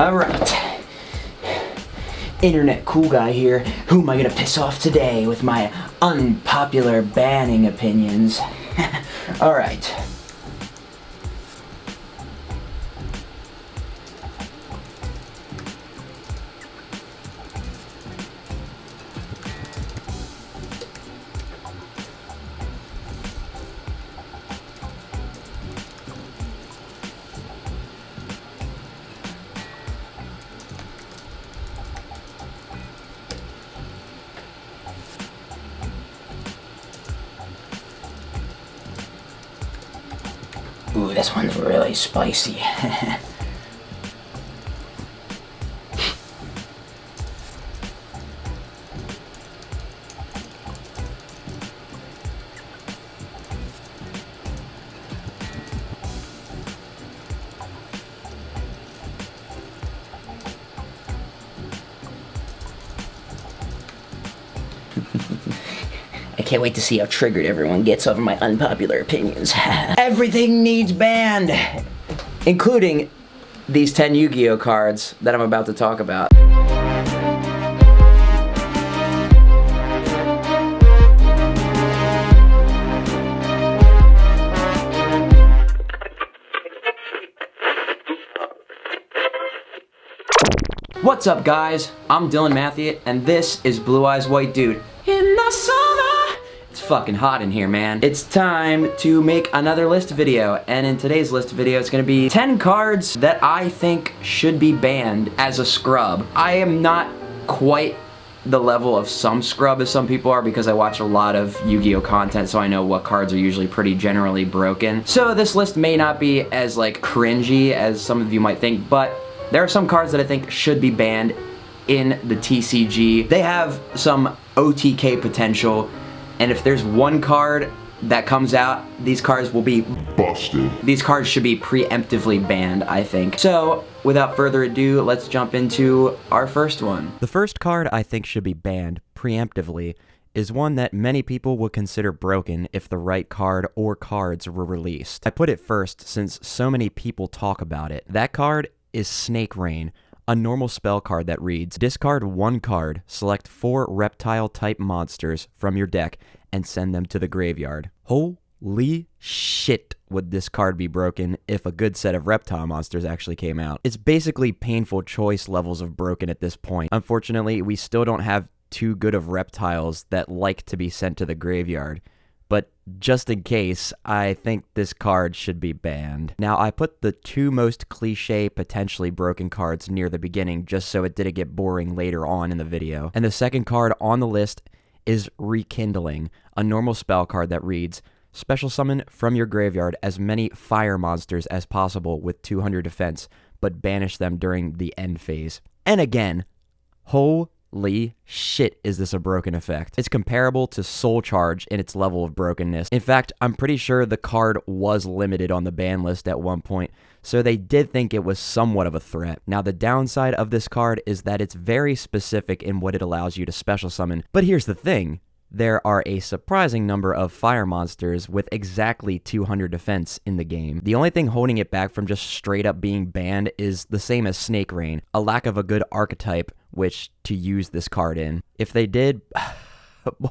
Alright. Internet cool guy here. Who am I gonna piss off today with my unpopular banning opinions? Alright. Ooh, this one's really spicy. I can't wait to see how triggered everyone gets over my unpopular opinions. Everything needs banned, including these 10 Yu-Gi-Oh cards that I'm about to talk about. What's up, guys? I'm Dylan Matthew, and this is Blue Eyes White Dude. In the summer! It's fucking hot in here, man. It's time to make another list video, and in today's list video, it's gonna be 10 cards that I think should be banned as a scrub. I am not quite the level of some scrub as some people are because I watch a lot of Yu-Gi-Oh content, so I know what cards are usually pretty generally broken. So this list may not be as like cringy as some of you might think, but there are some cards that I think should be banned in the TCG. They have some OTK potential, and if there's one card that comes out, these cards will be busted. These cards should be preemptively banned, I think. So, without further ado, let's jump into our first one. The first card I think should be banned preemptively is one that many people would consider broken if the right card or cards were released. I put it first since so many people talk about it. That card is Snake Rain, a normal spell card that reads, discard one card, select 4 reptile-type monsters from your deck, and send them to the graveyard. Holy shit would this card be broken if a good set of reptile monsters actually came out. It's basically painful choice levels of broken at this point. Unfortunately, we still don't have too good of reptiles that like to be sent to the graveyard. But just in case, I think this card should be banned. Now, I put the 2 most cliche, potentially broken cards near the beginning just so it didn't get boring later on in the video. And the second card on the list is Rekindling, a normal spell card that reads, special summon from your graveyard as many fire monsters as possible with 200 defense, but banish them during the end phase. And again, holy shit, is this a broken effect. It's comparable to Soul Charge in its level of brokenness. In fact, I'm pretty sure the card was limited on the ban list at one point, so they did think it was somewhat of a threat. Now, the downside of this card is that it's very specific in what it allows you to special summon, but here's the thing. There are a surprising number of fire monsters with exactly 200 defense in the game. The only thing holding it back from just straight up being banned is the same as Snake Rain, a lack of a good archetype which to use this card in. If they did,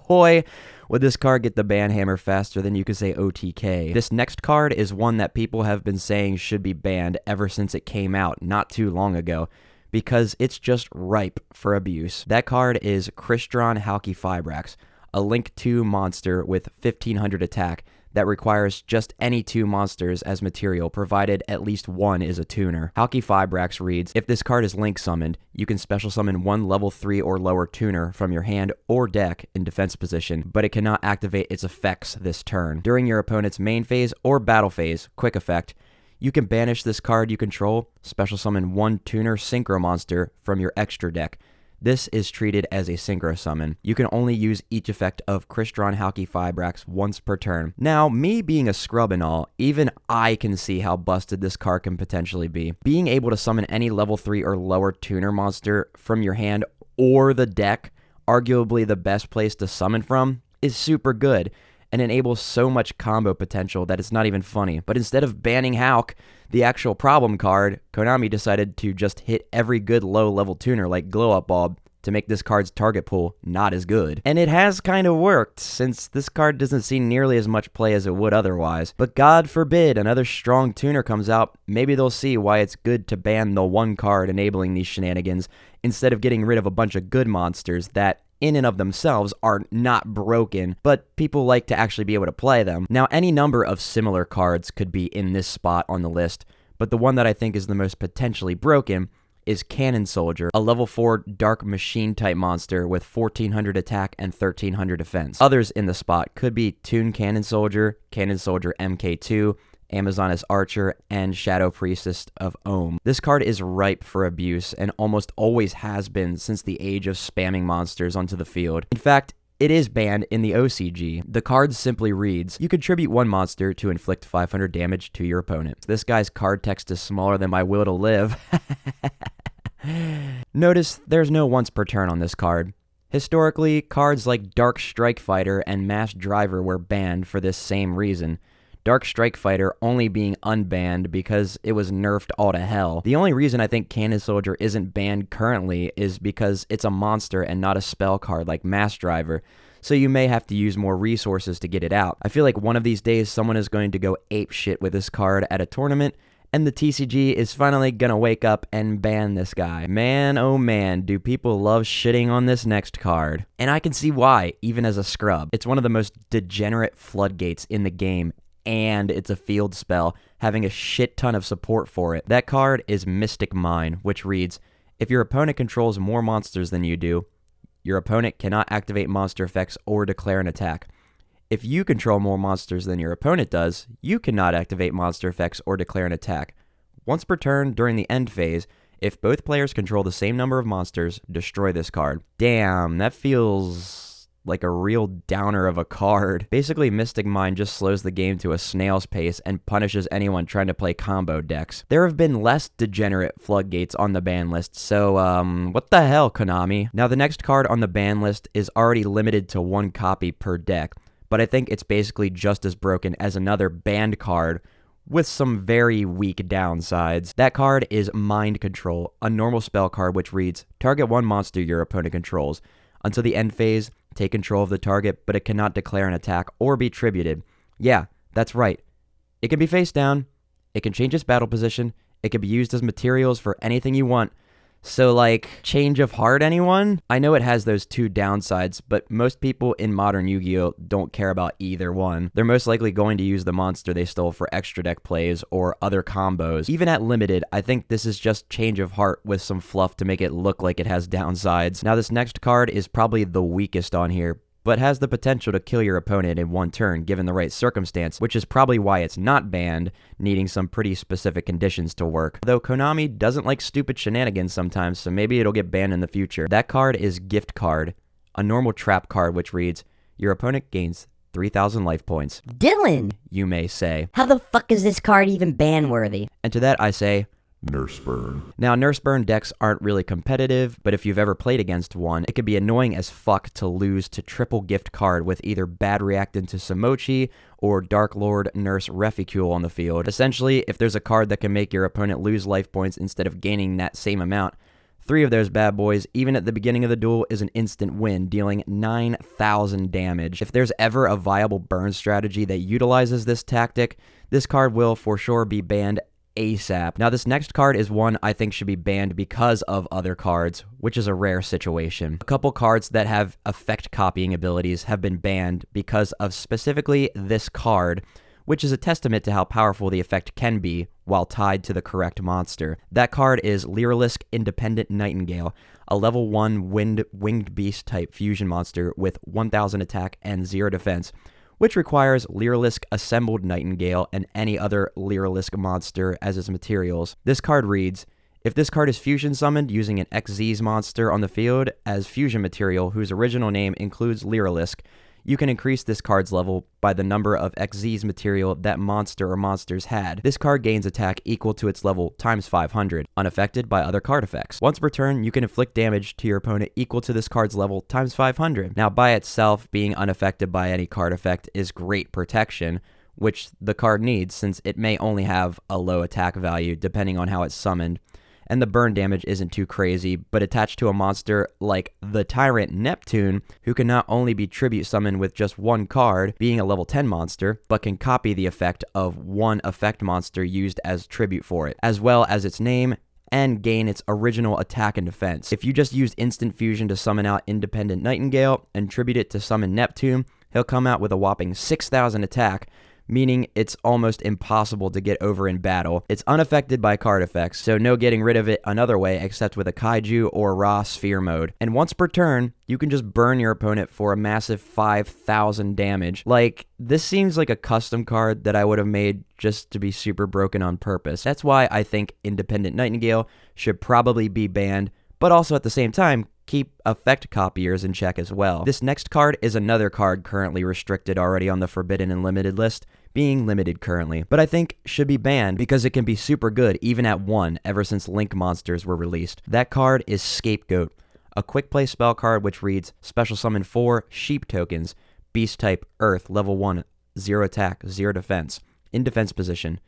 boy, would this card get the ban hammer faster than you could say OTK. This next card is one that people have been saying should be banned ever since it came out not too long ago, because it's just ripe for abuse. That card is Crystron Halqifibrax, a Link 2 monster with 1500 attack that requires just any 2 monsters as material, provided at least one is a tuner. Halqifibrax reads, if this card is Link summoned, you can special summon 1 level 3 or lower tuner from your hand or deck in defense position, but it cannot activate its effects this turn. During your opponent's main phase or battle phase, quick effect, you can banish this card you control, special summon 1 tuner synchro monster from your extra deck. This is treated as a synchro summon. You can only use each effect of Crystron Halqifibrax once per turn. Now, me being a scrub and all, even I can see how busted this card can potentially be. Being able to summon any level 3 or lower tuner monster from your hand or the deck, arguably the best place to summon from, is super good and enables so much combo potential that it's not even funny. But instead of banning Halq, The actual problem card, Konami decided to just hit every good low-level tuner like Glow Up Bulb to make this card's target pool not as good. And it has kind of worked, since this card doesn't see nearly as much play as it would otherwise. But God forbid another strong tuner comes out, maybe they'll see why it's good to ban the one card enabling these shenanigans, instead of getting rid of a bunch of good monsters that, in and of themselves, are not broken, but people like to actually be able to play them. Now, any number of similar cards could be in this spot on the list, but the one that I think is the most potentially broken is Cannon Soldier, a level 4 Dark Machine type monster with 1400 attack and 1300 defense. Others in the spot could be Toon Cannon Soldier MK2, Amazoness Archer, and Shadow Priestess of Ohm. This card is ripe for abuse and almost always has been since the age of spamming monsters onto the field. In fact, it is banned in the OCG. The card simply reads, you contribute one monster to inflict 500 damage to your opponent. This guy's card text is smaller than my will to live. Notice there's no once per turn on this card. Historically, cards like Dark Strike Fighter and Mass Driver were banned for this same reason. Dark Strike Fighter only being unbanned because it was nerfed all to hell. The only reason I think Cannon Soldier isn't banned currently is because it's a monster and not a spell card like Mass Driver, so you may have to use more resources to get it out. I feel like one of these days someone is going to go apeshit with this card at a tournament, and the TCG is finally gonna wake up and ban this guy. Man, oh man, do people love shitting on this next card. And I can see why, even as a scrub. It's one of the most degenerate floodgates in the game, and it's a field spell, having a shit ton of support for it. That card is Mystic Mine, which reads, if your opponent controls more monsters than you do, your opponent cannot activate monster effects or declare an attack. If you control more monsters than your opponent does, you cannot activate monster effects or declare an attack. Once per turn during the end phase, if both players control the same number of monsters, destroy this card. Damn, that feels like a real downer of a card. Basically, Mystic Mine just slows the game to a snail's pace and punishes anyone trying to play combo decks. There have been less degenerate floodgates on the ban list, so what the hell, Konami? Now, the next card on the ban list is already limited to one copy per deck, but I think it's basically just as broken as another banned card with some very weak downsides. That card is Mind Control, a normal spell card which reads, target one monster your opponent controls. Until the end phase, take control of the target, but it cannot declare an attack or be tributed. Yeah, that's right. It can be face down, it can change its battle position, it can be used as materials for anything you want. So, like, change of heart, anyone? I know it has those two downsides, but most people in modern Yu-Gi-Oh! Don't care about either one. They're most likely going to use the monster they stole for extra deck plays or other combos. Even at limited, I think this is just change of heart with some fluff to make it look like it has downsides. Now, this next card is probably the weakest on here, but has the potential to kill your opponent in one turn given the right circumstance, which is probably why it's not banned, needing some pretty specific conditions to work. Though Konami doesn't like stupid shenanigans sometimes, so maybe it'll get banned in the future. That card is Gift Card, a normal trap card which reads, your opponent gains 3,000 life points. Dylan! You may say. How the fuck is this card even ban-worthy? And to that I say, Nurse Burn. Now, Nurse Burn decks aren't really competitive, but if you've ever played against one, it can be annoying as fuck to lose to triple gift card with either bad reactant to Samochi or Dark Lord Nurse Reficule on the field. Essentially, if there's a card that can make your opponent lose life points instead of gaining that same amount, 3 of those bad boys, even at the beginning of the duel, is an instant win, dealing 9,000 damage. If there's ever a viable burn strategy that utilizes this tactic, this card will for sure be banned ASAP. Now, this next card is one I think should be banned because of other cards, which is a rare situation. A couple cards that have effect copying abilities have been banned because of specifically this card, which is a testament to how powerful the effect can be while tied to the correct monster. That card is Lyrilusc Independent Nightingale, a level 1 winged beast type fusion monster with 1000 attack and 0 defense, which requires Lyrilusc Assembled Nightingale and any other Lyrilusc monster as its materials. This card reads, if this card is fusion summoned using an XZ's monster on the field as fusion material whose original name includes Lyrilusc, you can increase this card's level by the number of XZ's material that monster or monsters had. This card gains attack equal to its level times 500, unaffected by other card effects. Once per turn, you can inflict damage to your opponent equal to this card's level times 500. Now, by itself, being unaffected by any card effect is great protection, which the card needs since it may only have a low attack value depending on how it's summoned, and the burn damage isn't too crazy, but attached to a monster like the Tyrant Neptune, who can not only be tribute summoned with just one card, being a level 10 monster, but can copy the effect of one effect monster used as tribute for it, as well as its name, and gain its original attack and defense. If you just used Instant Fusion to summon out Independent Nightingale and tribute it to summon Neptune, he'll come out with a whopping 6,000 attack, meaning it's almost impossible to get over in battle. It's unaffected by card effects, so no getting rid of it another way except with a Kaiju or Raw Sphere mode. And once per turn, you can just burn your opponent for a massive 5,000 damage. Like, this seems like a custom card that I would have made just to be super broken on purpose. That's why I think Independent Nightingale should probably be banned, but also at the same time, keep effect copiers in check as well. This next card is another card currently restricted already on the Forbidden and Limited list, being limited currently, but I think should be banned because it can be super good even at 1 ever since Link monsters were released. That card is Scapegoat, a quick play spell card which reads special summon 4 sheep tokens, beast type earth, level 1, 0 attack, 0 defense, in defense position.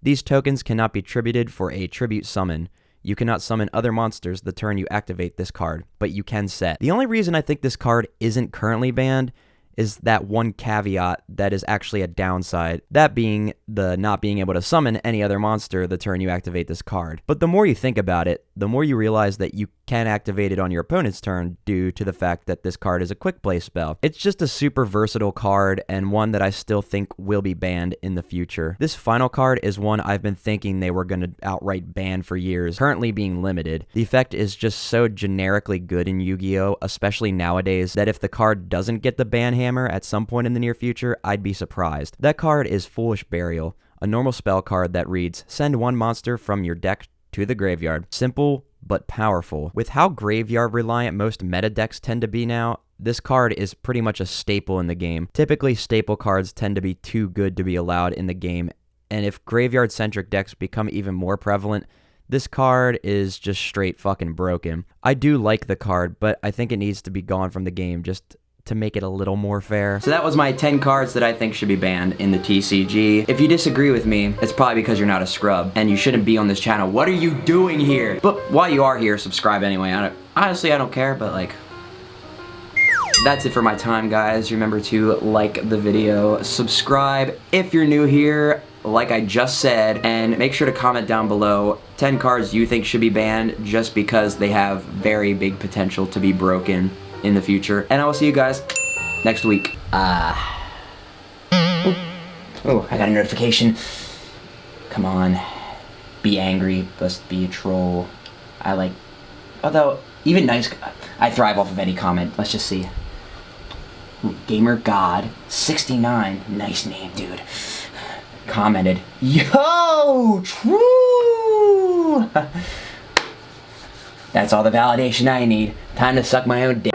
These tokens cannot be tributed for a tribute summon. You cannot summon other monsters the turn you activate this card, but you can set. The only reason I think this card isn't currently banned is that one caveat that is actually a downside, that being the not being able to summon any other monster the turn you activate this card. But the more you think about it, the more you realize that you can activate it on your opponent's turn due to the fact that this card is a quick play spell. It's just a super versatile card and one that I still think will be banned in the future. This final card is one I've been thinking they were going to outright ban for years, currently being limited. The effect is just so generically good in Yu-Gi-Oh!, especially nowadays, that if the card doesn't get the ban hammer at some point in the near future, I'd be surprised. That card is Foolish Burial, a normal spell card that reads, send one monster from your deck to the graveyard. Simple, but powerful. With how graveyard reliant most meta decks tend to be now, this card is pretty much a staple in the game. Typically, staple cards tend to be too good to be allowed in the game, and if graveyard-centric decks become even more prevalent, this card is just straight fucking broken. I do like the card, but I think it needs to be gone from the game just to make it a little more fair. So that was my 10 cards that I think should be banned in the TCG. If you disagree with me, it's probably because you're not a scrub and you shouldn't be on this channel. What are you doing here? But while you are here, subscribe anyway. Honestly, I don't care, but like, that's it for my time, guys. Remember to like the video, subscribe if you're new here, like I just said, and make sure to comment down below 10 cards you think should be banned just because they have very big potential to be broken in the future. And I will see you guys next week. Oh, I got a notification. Come on. Be angry, must be a troll. Although, even nice, I thrive off of any comment. Let's just see. Ooh, Gamer God 69, nice name, dude. Commented, yo, true. That's all the validation I need. Time to suck my own dick.